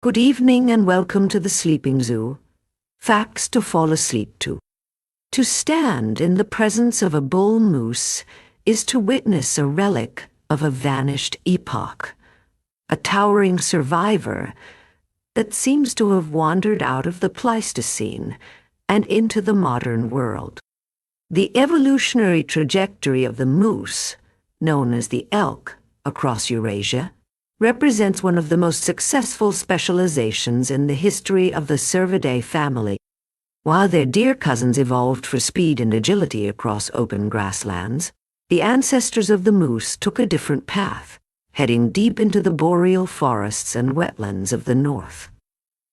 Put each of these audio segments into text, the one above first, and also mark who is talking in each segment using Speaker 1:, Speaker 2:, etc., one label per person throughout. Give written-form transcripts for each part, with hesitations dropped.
Speaker 1: Good evening and welcome to the Sleeping Zoo. Facts to fall asleep to. To stand in the presence of a bull moose is to witness a relic of a vanished epoch, a towering survivor that seems to have wandered out of the Pleistocene and into the modern world. The evolutionary trajectory of the moose, known as the elk across Eurasia, represents one of the most successful specializations in the history of the Cervidae family. While their deer cousins evolved for speed and agility across open grasslands, the ancestors of the moose took a different path, heading deep into the boreal forests and wetlands of the north.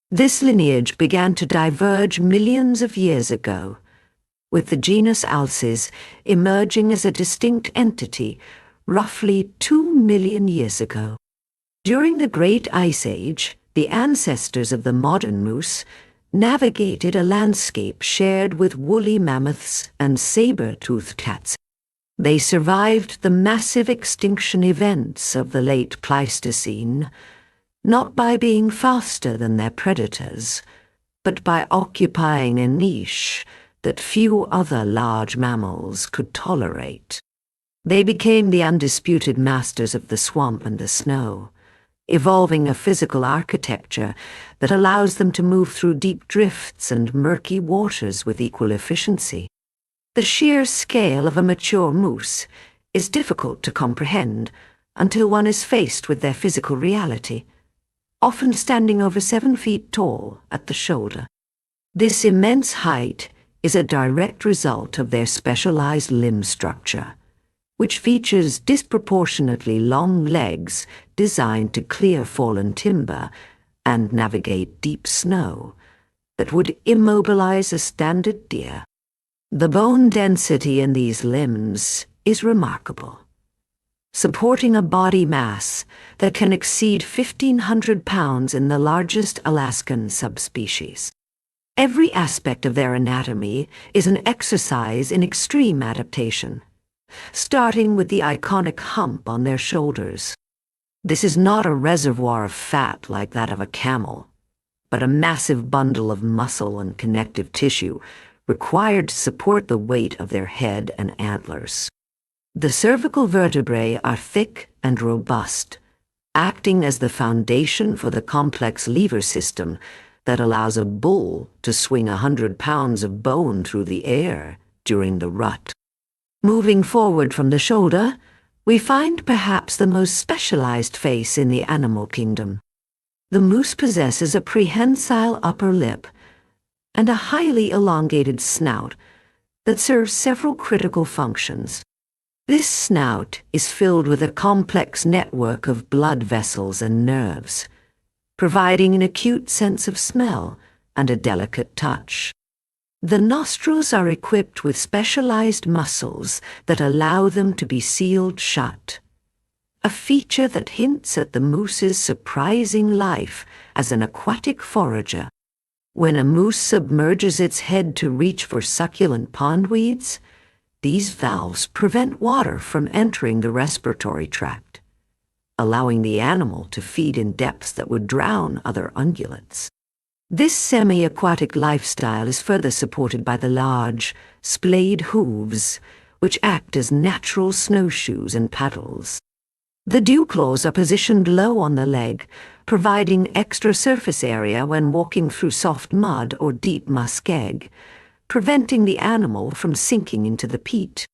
Speaker 1: This lineage began to diverge millions of years ago, with the genus Alces emerging as a distinct entity roughly 2 million years ago. During the Great Ice Age, the ancestors of the modern moose navigated a landscape shared with woolly mammoths and saber-toothed cats. They survived the massive extinction events of the late Pleistocene, not by being faster than their predators, but by occupying a niche that few other large mammals could tolerate. They became the undisputed masters of the swamp and the snow, evolving a physical architecture that allows them to move through deep drifts and murky waters with equal efficiency. The sheer scale of a mature moose is difficult to comprehend until one is faced with their physical reality, often standing over 7 feet tall at the shoulder. This immense height is a direct result of their specialized limb structure, which features disproportionately long legs designed to clear fallen timber and navigate deep snow that would immobilize a standard deer. The bone density in these limbs is remarkable, supporting a body mass that can exceed 1,500 pounds in the largest Alaskan subspecies. Every aspect of their anatomy is an exercise in extreme adaptation, starting with the iconic hump on their shoulders. This is not a reservoir of fat like that of a camel, but a massive bundle of muscle and connective tissue required to support the weight of their head and antlers. The cervical vertebrae are thick and robust, acting as the foundation for the complex lever system that allows a bull to swing 100 pounds of bone through the air during the rut. Moving forward from the shoulder, we find perhaps the most specialized face in the animal kingdom. The moose possesses a prehensile upper lip and a highly elongated snout that serves several critical functions. This snout is filled with a complex network of blood vessels and nerves, providing an acute sense of smell and a delicate touch. The nostrils are equipped with specialized muscles that allow them to be sealed shut, a feature that hints at the moose's surprising life as an aquatic forager. When a moose submerges its head to reach for succulent pondweeds, these valves prevent water from entering the respiratory tract, allowing the animal to feed in depths that would drown other ungulates. This semi-aquatic lifestyle is further supported by the large, splayed hooves, which act as natural snowshoes and paddles. The dew claws are positioned low on the leg, providing extra surface area when walking through soft mud or deep muskeg, preventing the animal from sinking into the peat.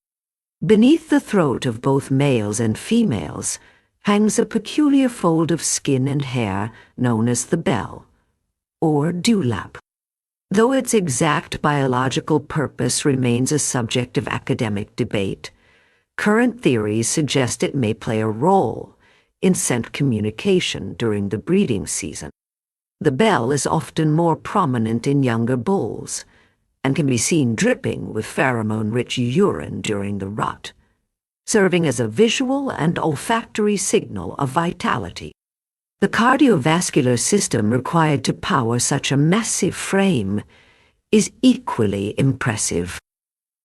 Speaker 1: Beneath the throat of both males and females hangs a peculiar fold of skin and hair known as the bell, or dewlap. Though its exact biological purpose remains a subject of academic debate, current theories suggest it may play a role in scent communication during the breeding season. The bell is often more prominent in younger bulls and can be seen dripping with pheromone-rich urine during the rut, serving as a visual and olfactory signal of vitality. The cardiovascular system required to power such a massive frame is equally impressive.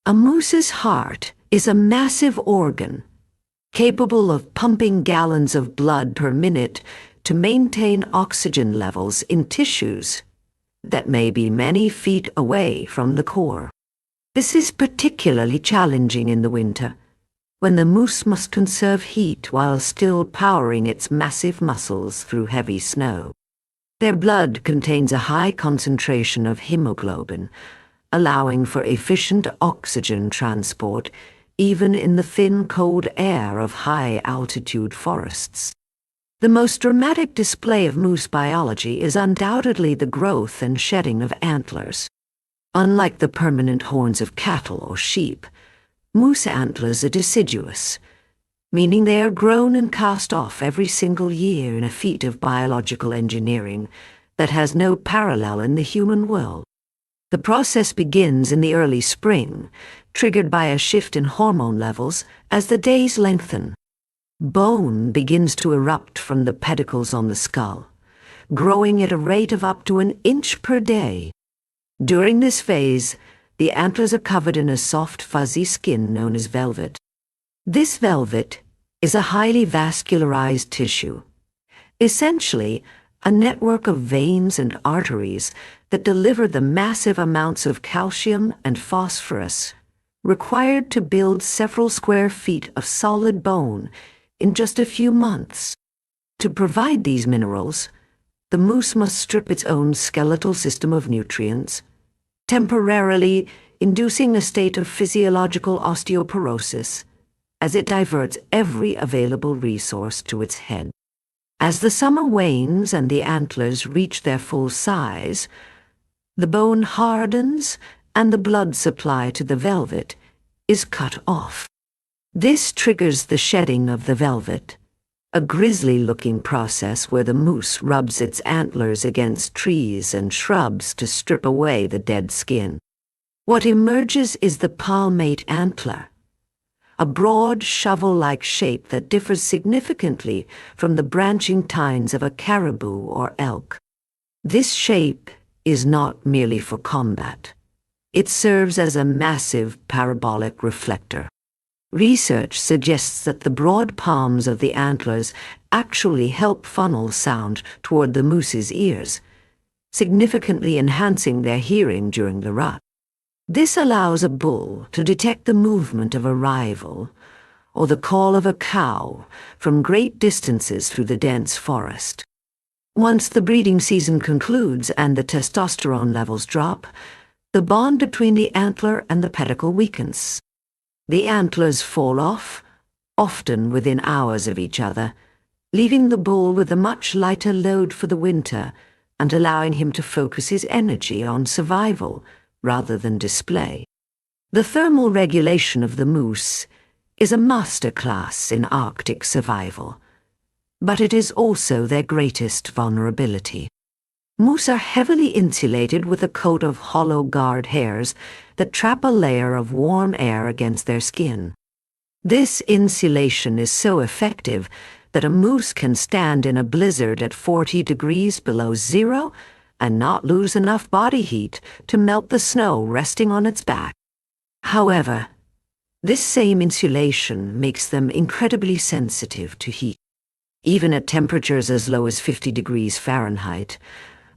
Speaker 1: A moose's heart is a massive organ capable of pumping gallons of blood per minute to maintain oxygen levels in tissues that may be many feet away from the core. This is particularly challenging in the winter, when the moose must conserve heat while still powering its massive muscles through heavy snow. Their blood contains a high concentration of hemoglobin, allowing for efficient oxygen transport even in the thin, cold air of high-altitude forests. The most dramatic display of moose biology is undoubtedly the growth and shedding of antlers. Unlike the permanent horns of cattle or sheep, moose antlers are deciduous, meaning they are grown and cast off every single year in a feat of biological engineering that has no parallel in the human world. The process begins in the early spring, triggered by a shift in hormone levels as the days lengthen. Bone begins to erupt from the pedicles on the skull, growing at a rate of up to an inch per day. During this phase, the antlers are covered in a soft, fuzzy skin known as velvet. This velvet is a highly vascularized tissue, essentially a network of veins and arteries that deliver the massive amounts of calcium and phosphorus required to build several square feet of solid bone in just a few months. To provide these minerals, the moose must strip its own skeletal system of nutrients, temporarily inducing a state of physiological osteoporosis as it diverts every available resource to its head. As the summer wanes and the antlers reach their full size, the bone hardens and the blood supply to the velvet is cut off. This triggers the shedding of the velvet, a grisly-looking process where the moose rubs its antlers against trees and shrubs to strip away the dead skin. What emerges is the palmate antler, a broad shovel-like shape that differs significantly from the branching tines of a caribou or elk. This shape is not merely for combat. It serves as a massive parabolic reflector. Research suggests that the broad palms of the antlers actually help funnel sound toward the moose's ears, significantly enhancing their hearing during the rut. This allows a bull to detect the movement of a rival or the call of a cow from great distances through the dense forest. Once the breeding season concludes and the testosterone levels drop, the bond between the antler and the pedicle weakens. The antlers fall off, often within hours of each other, leaving the bull with a much lighter load for the winter and allowing him to focus his energy on survival rather than display. The thermal regulation of the moose is a masterclass in Arctic survival, but it is also their greatest vulnerability. Moose are heavily insulated with a coat of hollow guard hairs that trap a layer of warm air against their skin. This insulation is so effective that a moose can stand in a blizzard at 40 degrees below zero and not lose enough body heat to melt the snow resting on its back. However, this same insulation makes them incredibly sensitive to heat. Even at temperatures as low as 50 degrees Fahrenheit,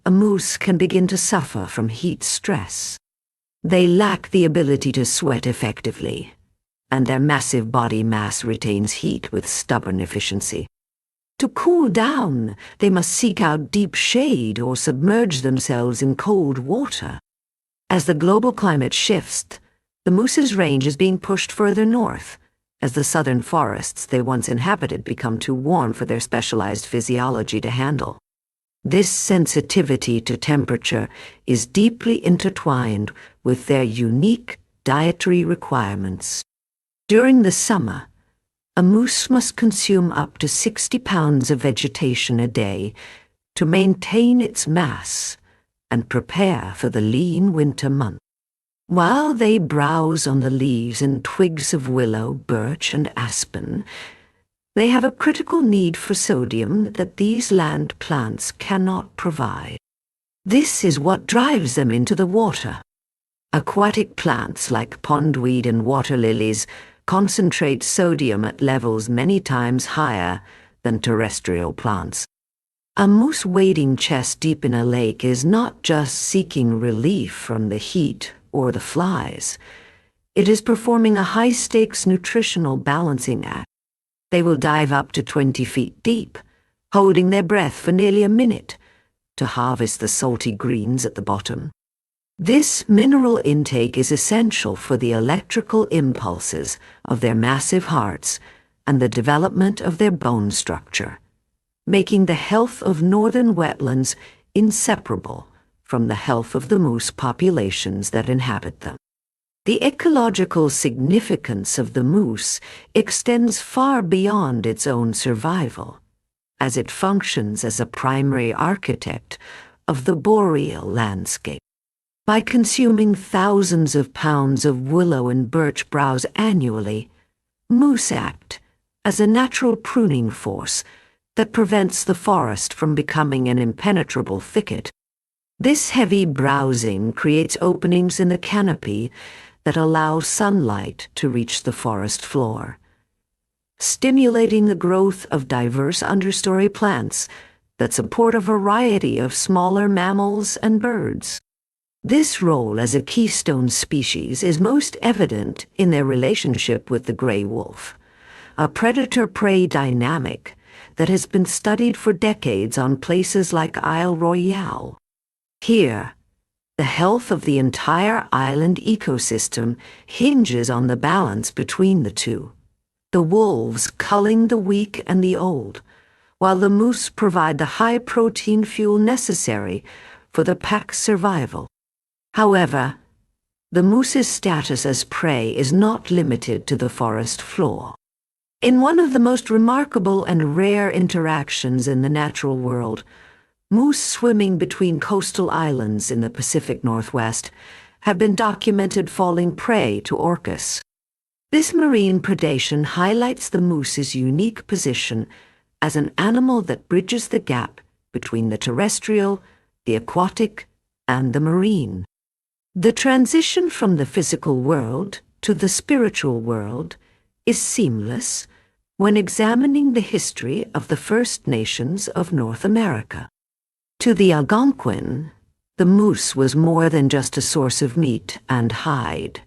Speaker 1: a moose can begin to suffer from heat stress. They lack the ability to sweat effectively, and their massive body mass retains heat with stubborn efficiency. To cool down, they must seek out deep shade or submerge themselves in cold water. As the global climate shifts, the moose's range is being pushed further north, as the southern forests they once inhabited become too warm for their specialized physiology to handle. This sensitivity to temperature is deeply intertwined with their unique dietary requirements. During the summer, a moose must consume up to 60 pounds of vegetation a day to maintain its mass and prepare for the lean winter months. While they browse on the leaves and twigs of willow, birch, and aspen, they have a critical need for sodium that these land plants cannot provide. This is what drives them into the water. Aquatic plants like pondweed and water lilies concentrate sodium at levels many times higher than terrestrial plants. A moose wading chest deep in a lake is not just seeking relief from the heat or the flies. It is performing a high-stakes nutritional balancing act. They will dive up to 20 feet deep, holding their breath for nearly a minute, to harvest the salty greens at the bottom. This mineral intake is essential for the electrical impulses of their massive hearts and the development of their bone structure, making the health of northern wetlands inseparable from the health of the moose populations that inhabit them. The ecological significance of the moose extends far beyond its own survival, as it functions as a primary architect of the boreal landscape. By consuming thousands of pounds of willow and birch browse annually, moose act as a natural pruning force that prevents the forest from becoming an impenetrable thicket. This heavy browsing creates openings in the canopy that allow sunlight to reach the forest floor, stimulating the growth of diverse understory plants that support a variety of smaller mammals and birds. This role as a keystone species is most evident in their relationship with the gray wolf, a predator-prey dynamic that has been studied for decades on places like Isle Royale. Here, the health of the entire island ecosystem hinges on the balance between the two, the wolves culling the weak and the old, while the moose provide the high-protein fuel necessary for the pack's survival. However, the moose's status as prey is not limited to the forest floor. In one of the most remarkable and rare interactions in the natural world, moose swimming between coastal islands in the Pacific Northwest have been documented falling prey to orcas. This marine predation highlights the moose's unique position as an animal that bridges the gap between the terrestrial, the aquatic, and the marine. The transition from the physical world to the spiritual world is seamless when examining the history of the First Nations of North America. To the Algonquin, the moose was more than just a source of meat and hide.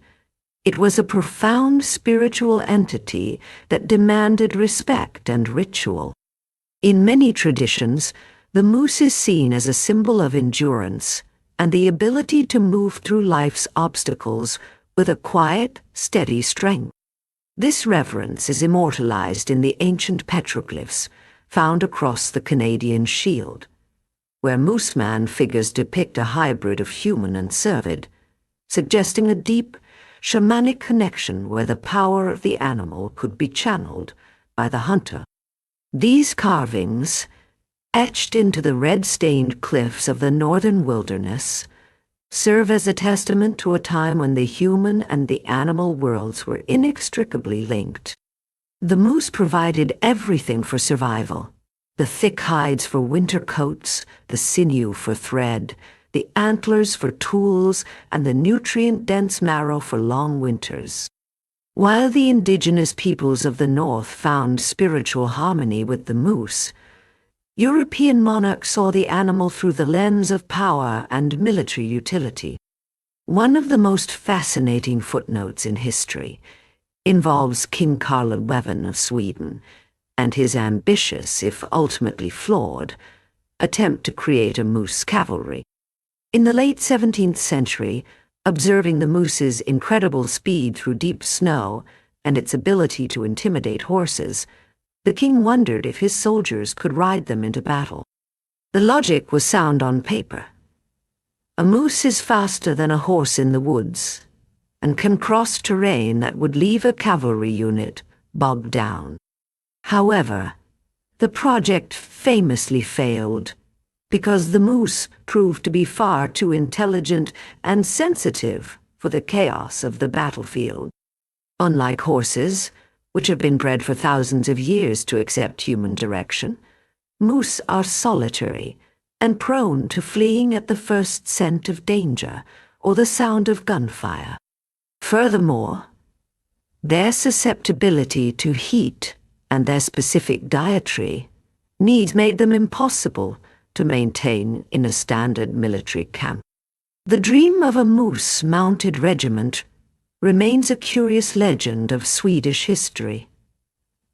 Speaker 1: It was a profound spiritual entity that demanded respect and ritual. In many traditions, the moose is seen as a symbol of endurance and the ability to move through life's obstacles with a quiet, steady strength. This reverence is immortalized in the ancient petroglyphs found across the Canadian Shield, where moose man figures depict a hybrid of human and cervid, suggesting a deep, shamanic connection where the power of the animal could be channeled by the hunter. These carvings, etched into the red-stained cliffs of the northern wilderness, serve as a testament to a time when the human and the animal worlds were inextricably linked. The moose provided everything for survival: the thick hides for winter coats, the sinew for thread, the antlers for tools, and the nutrient-dense marrow for long winters. While the indigenous peoples of the North found spiritual harmony with the moose, European monarchs saw the animal through the lens of power and military utility. One of the most fascinating footnotes in history involves King Carl XI of Sweden and his ambitious, if ultimately flawed, attempt to create a moose cavalry. In the late 17th century, observing the moose's incredible speed through deep snow and its ability to intimidate horses, the king wondered if his soldiers could ride them into battle. The logic was sound on paper. A moose is faster than a horse in the woods and can cross terrain that would leave a cavalry unit bogged down. However, the project famously failed because the moose proved to be far too intelligent and sensitive for the chaos of the battlefield. Unlike horses, which have been bred for thousands of years to accept human direction, moose are solitary and prone to fleeing at the first scent of danger or the sound of gunfire. Furthermore, their susceptibility to heat and their specific dietary needs made them impossible to maintain in a standard military camp. The dream of a moose-mounted regiment remains a curious legend of Swedish history,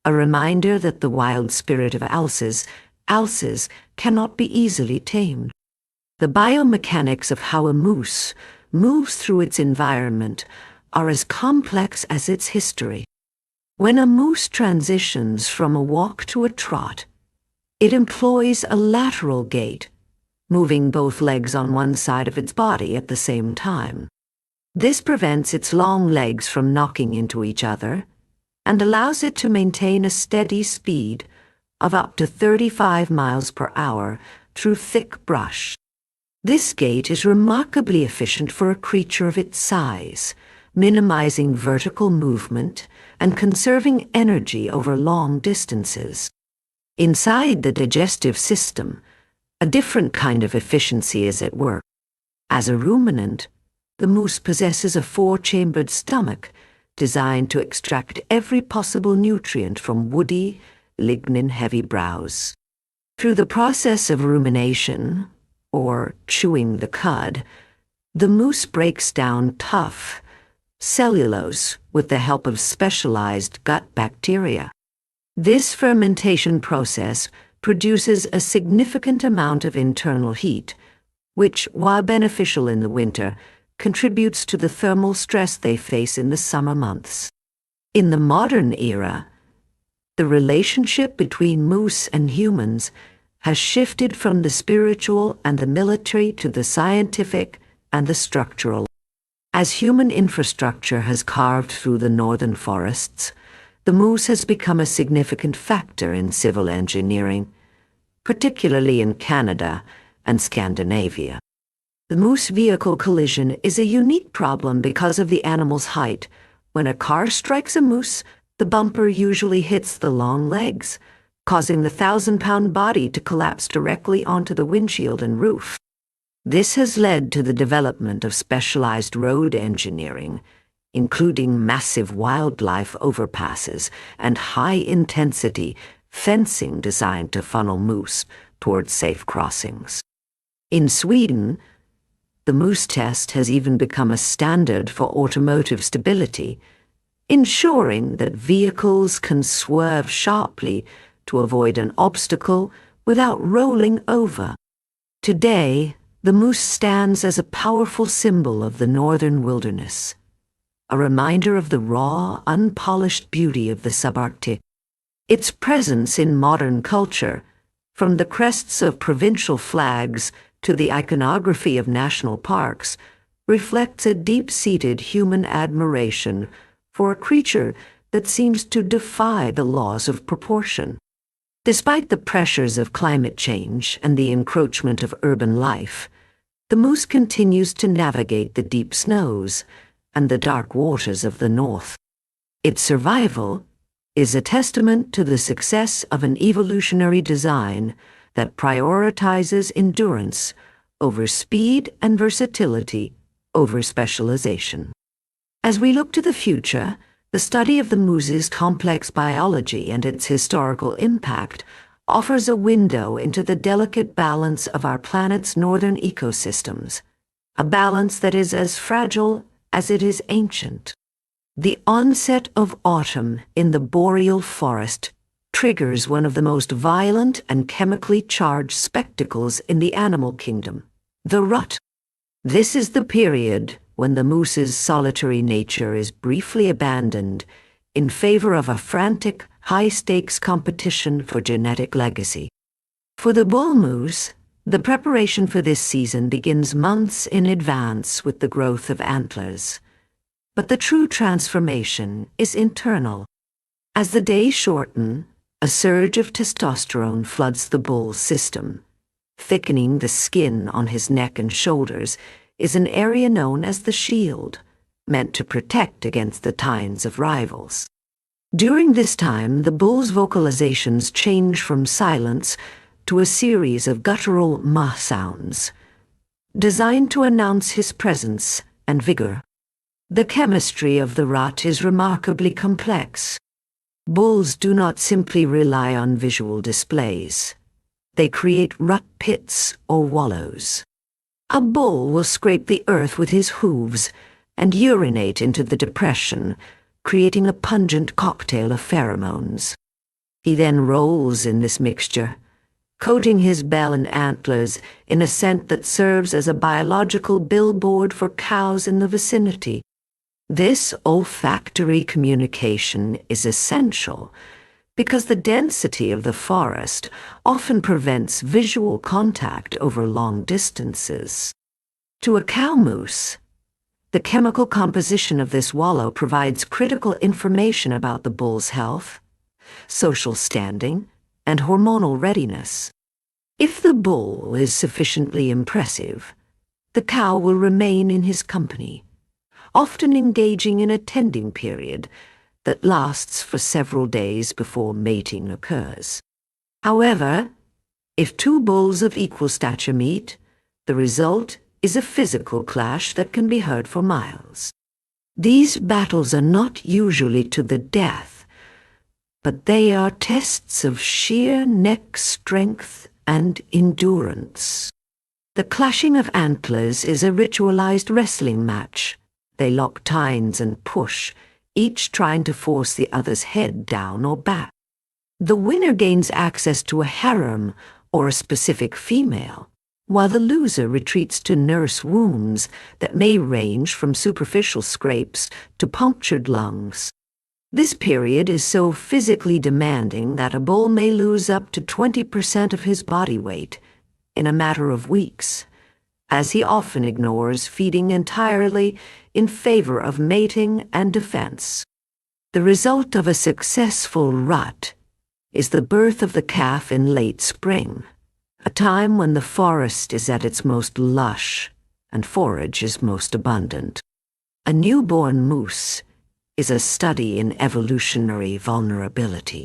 Speaker 1: a reminder that the wild spirit of Alces cannot be easily tamed. The biomechanics of how a moose moves through its environment are as complex as its history. When a moose transitions from a walk to a trot, it employs a lateral gait, moving both legs on one side of its body at the same time. This prevents its long legs from knocking into each other and allows it to maintain a steady speed of up to 35 miles per hour through thick brush. This gait is remarkably efficient for a creature of its size, minimizing vertical movement and conserving energy over long distances. Inside the digestive system, a different kind of efficiency is at work. As a ruminant, the moose possesses a 4-chambered stomach designed to extract every possible nutrient from woody, lignin-heavy browse. Through the process of rumination, or chewing the cud, the moose breaks down tough cellulose with the help of specialized gut bacteria. This fermentation process produces a significant amount of internal heat, which, while beneficial in the winter, contributes to the thermal stress they face in the summer months. In the modern era, the relationship between moose and humans has shifted from the spiritual and the military to the scientific and the structural. As human infrastructure has carved through the northern forests, the moose has become a significant factor in civil engineering, particularly in Canada and Scandinavia. The moose-vehicle collision is a unique problem because of the animal's height. When a car strikes a moose, the bumper usually hits the long legs, causing the 1,000-pound body to collapse directly onto the windshield and roof. This has led to the development of specialized road engineering, including massive wildlife overpasses and high-intensity fencing designed to funnel moose towards safe crossings. In Sweden, the moose test has even become a standard for automotive stability, ensuring that vehicles can swerve sharply to avoid an obstacle without rolling over. Today, the moose stands as a powerful symbol of the northern wilderness, a reminder of the raw, unpolished beauty of the subarctic. Its presence in modern culture, from the crests of provincial flags to the iconography of national parks, reflects a deep-seated human admiration for a creature that seems to defy the laws of proportion. Despite the pressures of climate change and the encroachment of urban life, the moose continues to navigate the deep snows and the dark waters of the north. Its survival is a testament to the success of an evolutionary design that prioritizes endurance over speed and versatility over specialization. As we look to the future, the study of the moose's complex biology and its historical impact offers a window into the delicate balance of our planet's northern ecosystems, a balance that is as fragile as it is ancient. The onset of autumn in the boreal forest triggers one of the most violent and chemically charged spectacles in the animal kingdom, the rut. This is the period when the moose's solitary nature is briefly abandoned in favor of a frantic, high-stakes competition for genetic legacy. For the bull moose, the preparation for this season begins months in advance with the growth of antlers. But the true transformation is internal. As the days shorten, a surge of testosterone floods the bull's system. Thickening the skin on his neck and shoulders is an area known as the shield, meant to protect against the tines of rivals. During this time, the bull's vocalizations change from silence to a series of guttural ma sounds, designed to announce his presence and vigor. The chemistry of the rut is remarkably complex. Bulls do not simply rely on visual displays. they create rut pits or wallows. A bull will scrape the earth with his hooves and urinate into the depression, creating a pungent cocktail of pheromones. He then rolls in this mixture, coating his bell and antlers in a scent that serves as a biological billboard for cows in the vicinity. This olfactory communication is essential because the density of the forest often prevents visual contact over long distances. To a cow moose, the chemical composition of this wallow provides critical information about the bull's health, social standing, and hormonal readiness. If the bull is sufficiently impressive, the cow will remain in his company, often engaging in a tending period that lasts for several days before mating occurs. However, if two bulls of equal stature meet, the result is a physical clash that can be heard for miles. These battles are not usually to the death, but they are tests of sheer neck strength and endurance. The clashing of antlers is a ritualized wrestling match. They lock tines and push, each trying to force the other's head down or back. The winner gains access to a harem or a specific female, while the loser retreats to nurse wounds that may range from superficial scrapes to punctured lungs. This period is so physically demanding that a bull may lose up to 20% of his body weight in a matter of weeks, as he often ignores feeding entirely in favor of mating and defense. The result of a successful rut is the birth of the calf in late spring, a time when the forest is at its most lush and forage is most abundant. A newborn moose is a study in evolutionary vulnerability.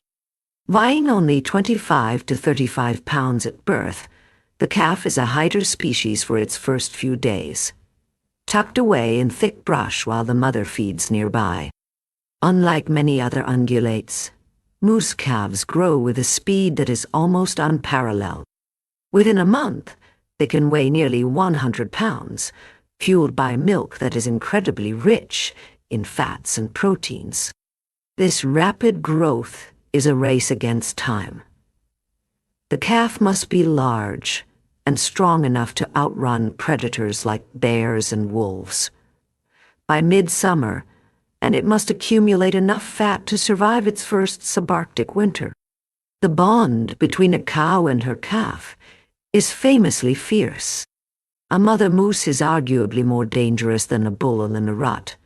Speaker 1: Weighing only 25 to 35 pounds at birth, the calf is a hider species for its first few days, tucked away in thick brush while the mother feeds nearby. Unlike many other ungulates, moose calves grow with a speed that is almost unparalleled. Within a month, they can weigh nearly 100 pounds, fueled by milk that is incredibly rich in fats and proteins. This rapid growth is a race against time. The calf must be large and strong enough to outrun predators like bears and wolves. By midsummer, and it must accumulate enough fat to survive its first subarctic winter. The bond between a cow and her calf is famously fierce. A mother moose is arguably more dangerous than a bull in a rut.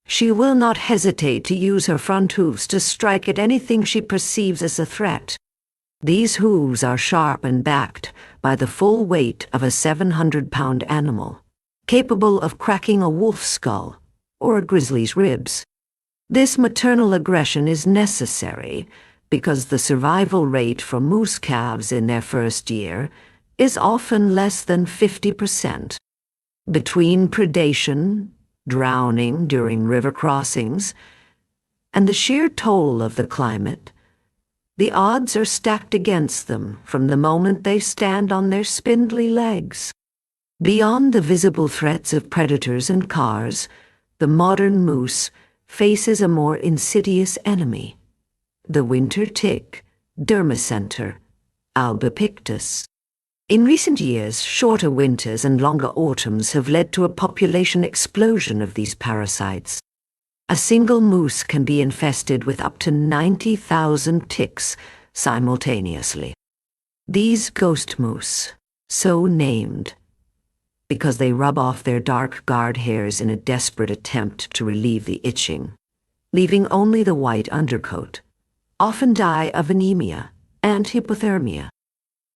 Speaker 1: She will not hesitate to use her front hooves to strike at anything she perceives as a threat. These hooves are sharp and backed by the full weight of a 700-pound animal, capable of cracking a wolf's skull or a grizzly's ribs. This maternal aggression is necessary because the survival rate for moose calves in their first year is often less than 50%. Between predation, drowning during river crossings, and the sheer toll of the climate, the odds are stacked against them from the moment they stand on their spindly legs. Beyond the visible threats of predators and cars, the modern moose faces a more insidious enemy, the winter tick, Dermacenter albopictus. In recent years, shorter winters and longer autumns have led to a population explosion of these parasites. A single moose can be infested with up to 90,000 ticks simultaneously. These ghost moose, so named because they rub off their dark guard hairs in a desperate attempt to relieve the itching, leaving only the white undercoat, often die of anemia and hypothermia.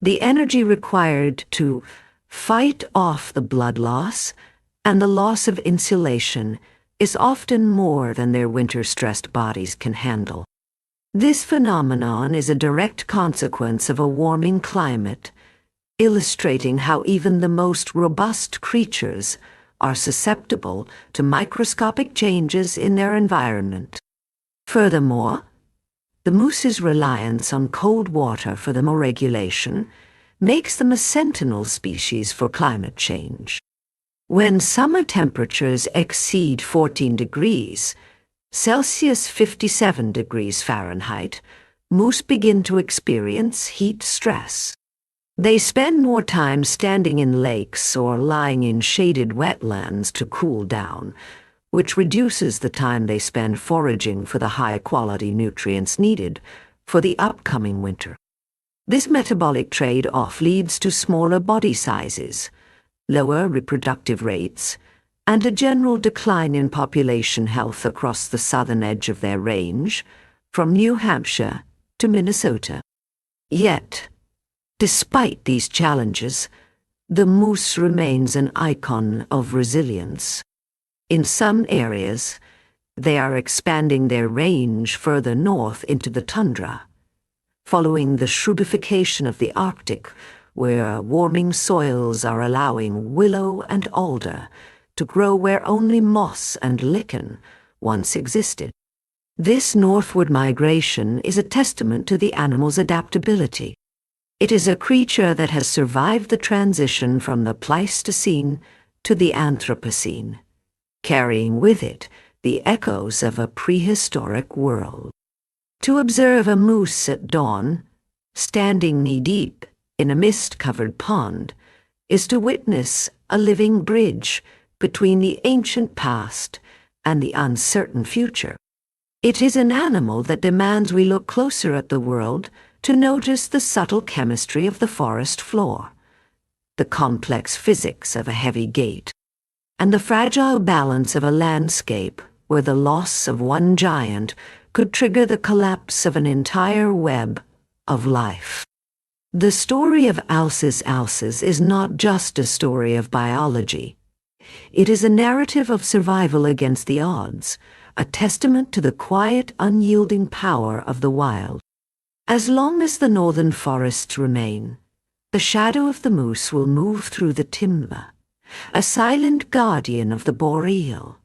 Speaker 1: The energy required to fight off the blood loss and the loss of insulation is often more than their winter-stressed bodies can handle. This phenomenon is a direct consequence of a warming climate, illustrating how even the most robust creatures are susceptible to microscopic changes in their environment. Furthermore, the moose's reliance on cold water for thermoregulation makes them a sentinel species for climate change. When summer temperatures exceed 14 degrees, Celsius 57 degrees Fahrenheit, moose begin to experience heat stress. They spend more time standing in lakes or lying in shaded wetlands to cool down, which reduces the time they spend foraging for the high-quality nutrients needed for the upcoming winter. This metabolic trade-off leads to smaller body sizes, lower reproductive rates, and a general decline in population health across the southern edge of their range, from New Hampshire to Minnesota. Yet, despite these challenges, the moose remains an icon of resilience. In some areas, they are expanding their range further north into the tundra, following the shrubbification of the Arctic, where warming soils are allowing willow and alder to grow where only moss and lichen once existed. This northward migration is a testament to the animal's adaptability. It is a creature that has survived the transition from the Pleistocene to the Anthropocene, carrying with it the echoes of a prehistoric world. To observe a moose at dawn, standing knee-deep in a mist-covered pond, is to witness a living bridge between the ancient past and the uncertain future. It is an animal that demands we look closer at the world to notice the subtle chemistry of the forest floor, the complex physics of a heavy gate, and the fragile balance of a landscape where the loss of one giant could trigger the collapse of an entire web of life. The story of Alces is not just a story of biology. It is a narrative of survival against the odds, a testament to the quiet, unyielding power of the wild. As long as the northern forests remain, the shadow of the moose will move through the timber, a silent guardian of the boreal,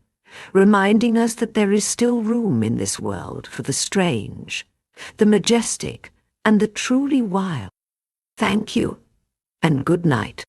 Speaker 1: reminding us that there is still room in this world for the strange, the majestic, and the truly wild. Thank you, and good night.